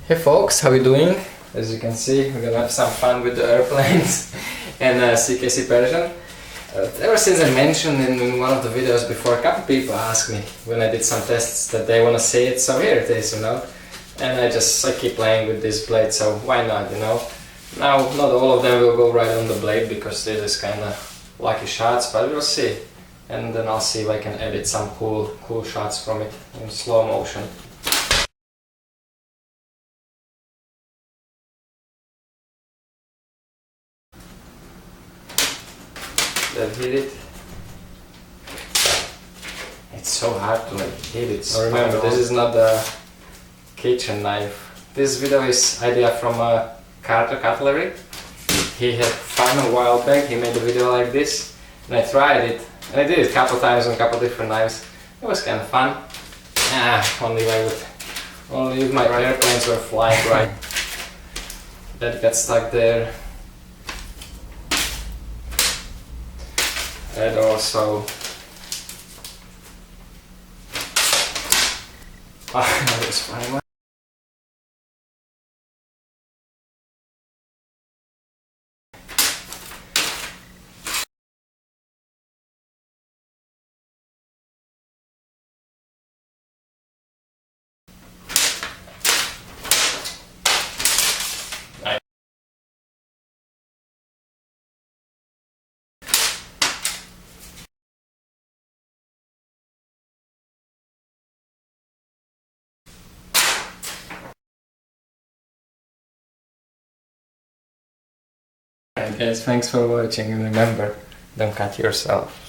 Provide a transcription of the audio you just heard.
Hey folks, how you doing? As you can see, we're gonna have some fun with the airplanes and CKC Persian. Ever since I mentioned in one of the videos before, a couple people asked me when I did some tests that they wanna see it, so here it is, you know. And I keep playing with this blade, so why not, you know. Now, not all of them will go right on the blade because this is kinda lucky shots, but we'll see. And then I'll see if I can edit some cool shots from it in slow motion. That hit it. It's so hard to hit it. So remember, this is not a kitchen knife. This video is idea from Carter Cutlery. He had fun a while back. He made a video like this, and I tried it. And I did it a couple times on a couple different knives. It was kind of fun. Only if my airplanes were flying right. That got stuck there. And also that was funny. Alright guys, thanks for watching, and remember, don't cut yourself.